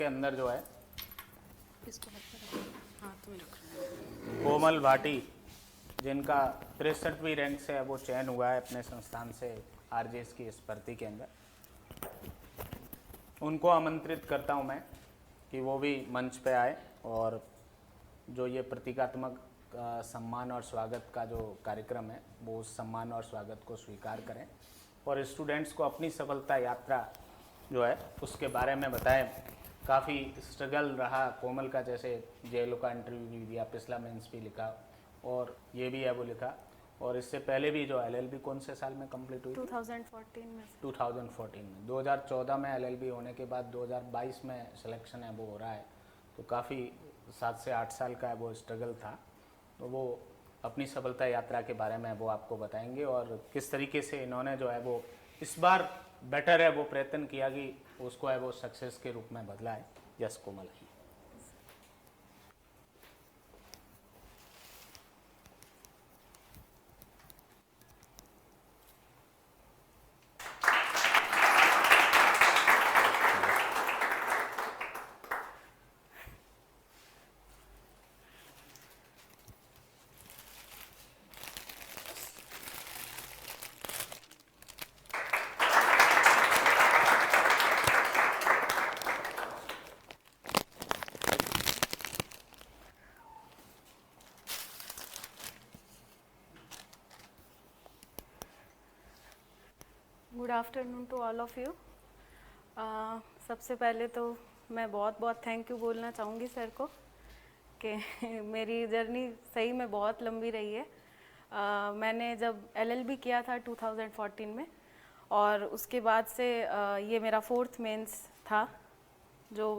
अंदर जो है इसको हाँ तुम रख कोमल भाटी, जिनका 63वीं रैंक से वो चयन हुआ है अपने संस्थान से आरजेएस की इस भर्ती के अंदर, उनको आमंत्रित करता हूं मैं कि वो भी मंच पे आए और जो ये प्रतीकात्मक सम्मान और स्वागत का जो कार्यक्रम है वो उस सम्मान और स्वागत को स्वीकार करें और स्टूडेंट्स को अपनी सफलता यात्रा जो है उसके बारे में बताएं। काफ़ी स्ट्रगल रहा कोमल का, जैसे जेएलओ का इंटरव्यू भी दिया, पिछला मेंस भी लिखा और ये भी है वो लिखा, और इससे पहले भी जो एलएलबी कौन से साल में कंप्लीट हुई? 2014 में। 2014 में। 2014 में एलएलबी होने के बाद 2022 में सिलेक्शन है वो हो रहा है, तो काफ़ी 7 से 8 साल का वो स्ट्रगल था। तो वो अपनी सफलता यात्रा के बारे में वो आपको बताएंगे और किस तरीके से इन्होंने जो है वो इस बार बेटर है वो प्रयत्न किया कि उसको है वो सक्सेस के रूप में बदला है। Yes Komal. Good afternoon to all of you. सबसे पहले तो मैं बहुत बहुत थैंक यू बोलना चाहूँगी सर को कि मेरी जर्नी सही में बहुत लंबी रही है। मैंने जब एलएलबी किया था 2014 में और उसके बाद से ये मेरा 4th मेंस था जो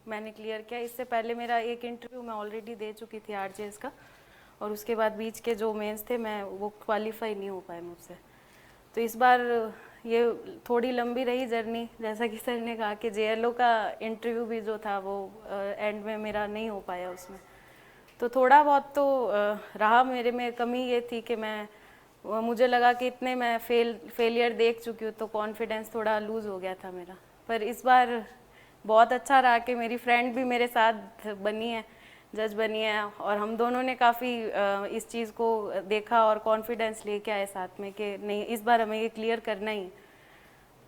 मैंने क्लियर किया। इससे पहले मेरा एक इंटरव्यू मैं ऑलरेडी दे चुकी थी आरजेएस का, और उसके बाद बीच के जो मेंस थे मैं वो क्वालिफाई नहीं हो पाए मुझसे। तो इस बार ये थोड़ी लंबी रही जर्नी, जैसा कि सर ने कहा कि जेएलओ का इंटरव्यू भी जो था वो एंड में मेरा नहीं हो पाया उसमें। तो थोड़ा बहुत तो रहा मेरे में कमी ये थी कि मुझे लगा कि इतने मैं फेलियर देख चुकी हूँ तो कॉन्फिडेंस थोड़ा लूज़ हो गया था मेरा। पर इस बार बहुत अच्छा रहा कि मेरी फ्रेंड भी मेरे साथ बनी है, जज बनी है, और हम दोनों ने काफ़ी इस चीज़ को देखा और कॉन्फिडेंस लेके आए साथ में कि नहीं इस बार हमें ये क्लियर करना ही।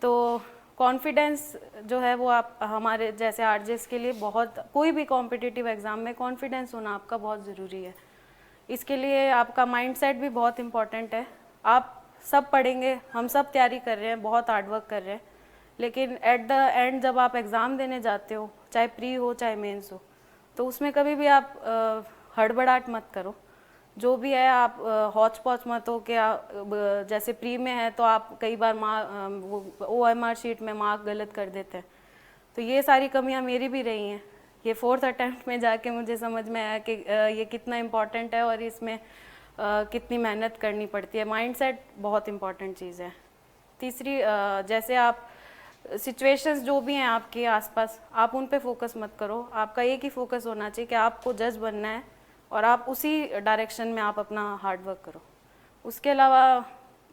तो कॉन्फिडेंस जो है वो आप हमारे जैसे आरजेएस के लिए बहुत, कोई भी कॉम्पिटिटिव एग्ज़ाम में कॉन्फिडेंस होना आपका बहुत ज़रूरी है। इसके लिए आपका माइंडसेट भी बहुत इम्पॉर्टेंट है। आप सब पढ़ेंगे, हम सब तैयारी कर रहे हैं, बहुत हार्ड वर्क कर रहे हैं, लेकिन एट द एंड जब आप एग्ज़ाम देने जाते हो, चाहे प्री हो चाहे मेंस हो, तो उसमें कभी भी आप हड़बड़ाहट मत करो। जो भी है आप हौच पौच मत हो कि जैसे प्री में है तो आप कई बार वो OMR शीट में मार्क गलत कर देते हैं। तो ये सारी कमियां मेरी भी रही हैं। ये 4th अटेम्प्ट में जाके मुझे समझ में आया कि ये कितना इम्पॉर्टेंट है और इसमें कितनी मेहनत करनी पड़ती है। माइंडसेट बहुत इम्पॉर्टेंट चीज़ है। तीसरी, जैसे आप सिचुएशंस जो भी हैं आपके आसपास, आप उन पे फोकस मत करो। आपका एक ही फोकस होना चाहिए कि आपको जज बनना है और आप उसी डायरेक्शन में आप अपना हार्ड वर्क करो। उसके अलावा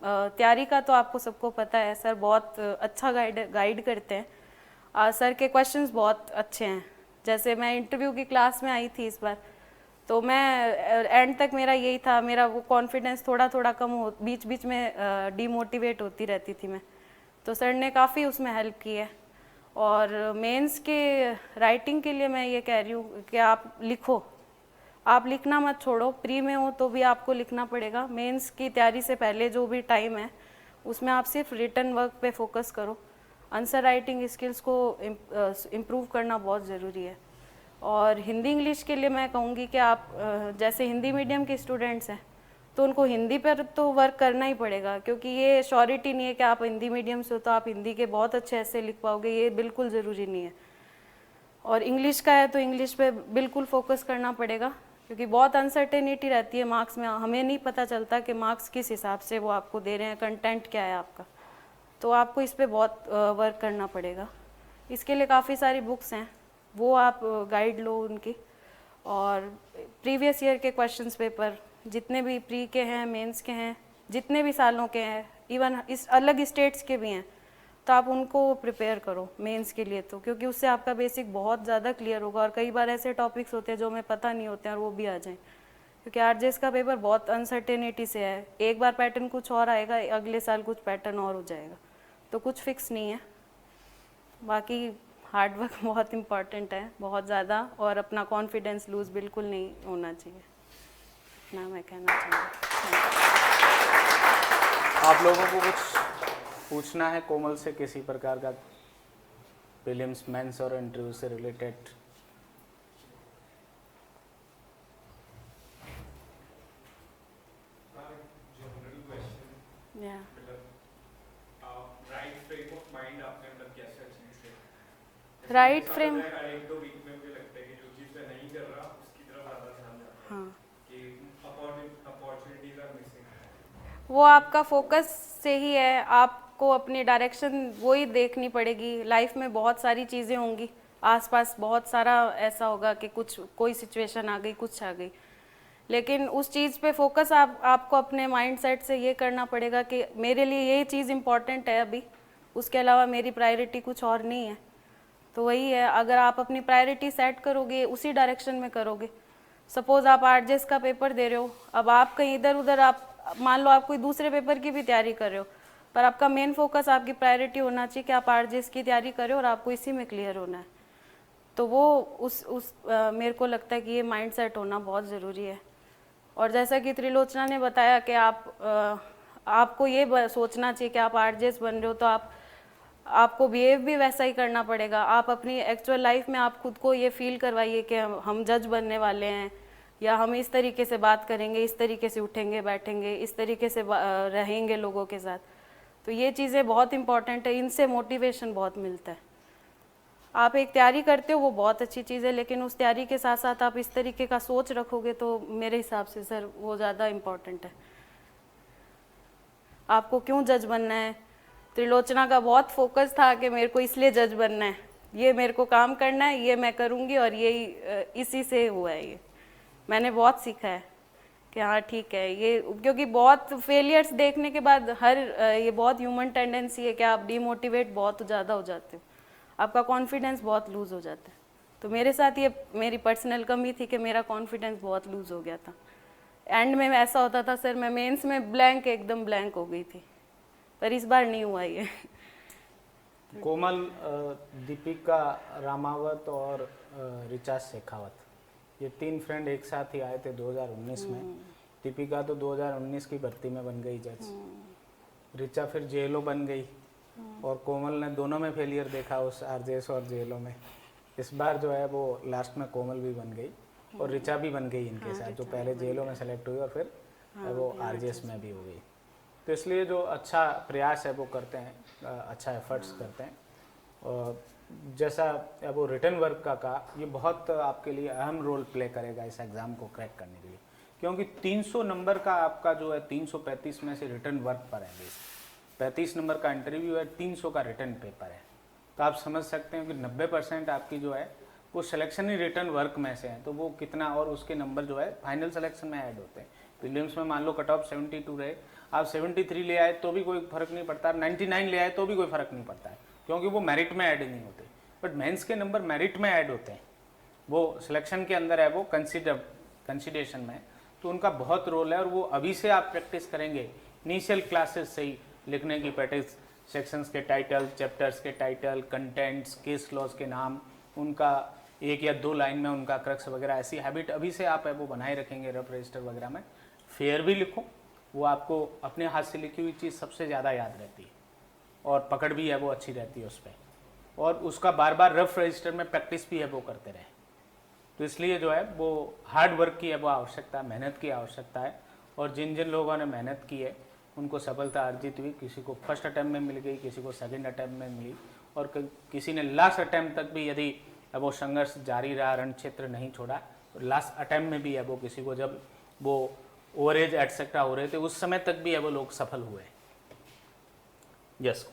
तैयारी का तो आपको सबको पता है, सर बहुत अच्छा गाइड करते हैं। सर के क्वेश्चंस बहुत अच्छे हैं। जैसे मैं इंटरव्यू की क्लास में आई थी इस बार, तो मैं एंड तक मेरा यही था, मेरा वो कॉन्फिडेंस थोड़ा थोड़ा कम हो, बीच बीच में डीमोटिवेट होती रहती थी मैं। तो सर ने काफ़ी उसमें हेल्प की है। और मेंस के राइटिंग के लिए मैं ये कह रही हूँ कि आप लिखो, आप लिखना मत छोड़ो। प्री में हो तो भी आपको लिखना पड़ेगा। मेंस की तैयारी से पहले जो भी टाइम है उसमें आप सिर्फ रिटन वर्क पे फोकस करो। आंसर राइटिंग स्किल्स को इम्प्रूव करना बहुत ज़रूरी है। और हिंदी इंग्लिश के लिए मैं कहूँगी कि आप जैसे हिंदी मीडियम के स्टूडेंट्स हैं तो उनको हिंदी पर तो वर्क करना ही पड़ेगा, क्योंकि ये श्योरिटी नहीं है कि आप हिंदी मीडियम से हो तो आप हिंदी के बहुत अच्छे ऐसे लिख पाओगे, ये बिल्कुल ज़रूरी नहीं है। और इंग्लिश का है तो इंग्लिश पे बिल्कुल फोकस करना पड़ेगा, क्योंकि बहुत अनसर्टेनिटी रहती है मार्क्स में। हमें नहीं पता चलता कि मार्क्स किस हिसाब से वो आपको दे रहे हैं, कंटेंट क्या है आपका। तो आपको इस पर बहुत वर्क करना पड़ेगा। इसके लिए काफ़ी सारी बुक्स हैं, वो आप गाइड लो उनकी। और प्रीवियस ईयर के क्वेश्चंस पेपर जितने भी प्री के हैं, मेंस के हैं, जितने भी सालों के हैं, इवन इस अलग स्टेट्स के भी हैं, तो आप उनको प्रिपेयर करो मेंस के लिए, तो क्योंकि उससे आपका बेसिक बहुत ज़्यादा क्लियर होगा। और कई बार ऐसे टॉपिक्स होते हैं जो हमें पता नहीं होते हैं और वो भी आ जाएं, क्योंकि आरजेएस का पेपर बहुत अनसर्टेनिटी से है। एक बार पैटर्न कुछ और आएगा, अगले साल कुछ पैटर्न और हो जाएगा, तो कुछ फिक्स नहीं है। बाकी हार्ड वर्क बहुत इम्पॉर्टेंट है, बहुत ज़्यादा, और अपना कॉन्फिडेंस लूज़ बिल्कुल नहीं होना चाहिए ना, मैं कहना चाहूँगी। आप लोगों को कुछ पूछना है कोमल से किसी प्रकार का, प्रीलिम्स मेंस और इंटरव्यू से रिलेटेड? राइट फ्रेम, एक दो वीक में मुझे लगता है कि जो चीज़ मैं नहीं कर रहा उसकी तरफ ज़्यादा ध्यान जाता है। हाँ, कि अपॉर्चुनिटीज आर मिसिंग। वो आपका फोकस से ही है। आपको अपनी डायरेक्शन वही देखनी पड़ेगी। लाइफ में बहुत सारी चीज़ें होंगी, आसपास बहुत सारा ऐसा होगा कि कुछ कोई सिचुएशन आ गई, कुछ आ गई, लेकिन उस चीज़ पे फोकस आपको अपने माइंडसेट से ये करना पड़ेगा कि मेरे लिए ये चीज़ इम्पॉर्टेंट है अभी, उसके अलावा मेरी प्रायोरिटी कुछ और नहीं है। तो वही है, अगर आप अपनी प्रायोरिटी सेट करोगे, उसी डायरेक्शन में करोगे। सपोज आप आरजेएस का पेपर दे रहे हो, अब आप कहीं इधर उधर, आप मान लो आप कोई दूसरे पेपर की भी तैयारी कर रहे हो, पर आपका मेन फोकस, आपकी प्रायोरिटी होना चाहिए कि आप आरजेएस की तैयारी करें और आपको इसी में क्लियर होना है। तो वो मेरे को लगता है कि ये माइंड सेट होना बहुत ज़रूरी है। और जैसा कि त्रिलोचना ने बताया कि आपको ये सोचना चाहिए कि आप आरजेएस बन रहे हो, तो आपको बिहेव भी वैसा ही करना पड़ेगा। आप अपनी एक्चुअल लाइफ में आप खुद को ये फील करवाइए कि हम जज बनने वाले हैं, या हम इस तरीके से बात करेंगे, इस तरीके से उठेंगे बैठेंगे, इस तरीके से रहेंगे लोगों के साथ। तो ये चीज़ें बहुत इंपॉर्टेंट है, इनसे मोटिवेशन बहुत मिलता है। आप एक तैयारी करते हो वो बहुत अच्छी चीज़ है, लेकिन उस तैयारी के साथ साथ आप इस तरीके का सोच रखोगे तो मेरे हिसाब से सर वो ज़्यादा इम्पॉर्टेंट है। आपको क्यों जज बनना है? त्रिलोचना का बहुत फोकस था कि मेरे को इसलिए जज बनना है, ये मेरे को काम करना है, ये मैं करूँगी, और यही इसी से हुआ है। ये मैंने बहुत सीखा है कि हाँ ठीक है ये, क्योंकि बहुत फेलियर्स देखने के बाद ये बहुत ह्यूमन टेंडेंसी है कि आप डीमोटिवेट बहुत ज़्यादा हो जाते हो, आपका कॉन्फिडेंस बहुत लूज़ हो जाता है। तो मेरे साथ ये मेरी पर्सनल कमी थी कि मेरा कॉन्फिडेंस बहुत लूज़ हो गया था। एंड में ऐसा होता था सर, मैं मेंस में एकदम ब्लैंक हो गई थी, पर इस बार नहीं हुआ ये। कोमल, दीपिका रामावत और ऋचा शेखावत, ये 3 फ्रेंड एक साथ ही आए थे 2019 में। दीपिका तो 2019 की भर्ती में बन गई जज, ऋचा फिर जेएलओ बन गई, और कोमल ने दोनों में फेलियर देखा, उस आरजेएस और जेएलओ में। इस बार जो है वो लास्ट में कोमल भी बन गई और ऋचा भी बन गई इनके साथ, जो पहले जेएलओ में सेलेक्ट हुई और फिर वो आरजेएस में भी हो गई। तो इसलिए जो अच्छा प्रयास है वो करते हैं, अच्छा एफर्ट्स करते हैं। और जैसा वो रिटर्न वर्क का कहा, ये बहुत आपके लिए अहम रोल प्ले करेगा इस एग्ज़ाम को क्रैक करने के लिए, क्योंकि 300 नंबर का आपका जो है 335 में से रिटर्न वर्क पर है, 35 नंबर का इंटरव्यू है, 300 का रिटर्न पेपर है। तो आप समझ सकते हैं कि 90% आपकी जो है वो सिलेक्शन ही रिटर्न वर्क में से है, तो वो कितना, और उसके नंबर जो है फाइनल सिलेक्शन में ऐड होते हैं। प्रीलिम्स में मान लो कट ऑफ 72 रहे, आप 73 ले आए तो भी कोई फर्क नहीं पड़ता, 99 ले आए तो भी कोई फर्क नहीं पड़ता है, क्योंकि वो मेरिट में ऐड नहीं होते। बट मेंस के नंबर मेरिट में ऐड होते हैं, वो सिलेक्शन के अंदर है, वो कंसिडरेशन में, तो उनका बहुत रोल है। और वो अभी से आप प्रैक्टिस करेंगे, इनिशियल क्लासेस से ही लिखने की प्रैक्टिस, सेक्शंस के टाइटल, चैप्टर्स के टाइटल, कंटेंट्स, केस लॉज के नाम, उनका 1 या 2 लाइन में उनका क्रक्स वगैरह, ऐसी हैबिट अभी से आप है वो बनाए रखेंगे। रफ रजिस्टर वगैरह में फेयर भी लिखो, वो आपको अपने हाथ से लिखी हुई चीज़ सबसे ज़्यादा याद रहती है और पकड़ भी है वो अच्छी रहती है उस पर, और उसका बार बार रफ रजिस्टर में प्रैक्टिस भी है वो करते रहे। तो इसलिए जो है वो हार्ड वर्क की है वो आवश्यकता, मेहनत की आवश्यकता है। और जिन जिन लोगों ने मेहनत की है उनको सफलता अर्जित हुई, किसी को फर्स्ट अटैम्प्ट में मिल गई, किसी को सेकंड अटैम्प्ट में मिली, और किसी ने लास्ट अटैम्प्ट तक भी यदि वो संघर्ष जारी रहा, रण क्षेत्र नहीं छोड़ा, तो लास्ट अटैम्प्ट में भी है वो किसी को, जब वो ओवरेज एटसेट्रा हो रहे थे उस समय तक भी है वो लोग सफल हुए। यस।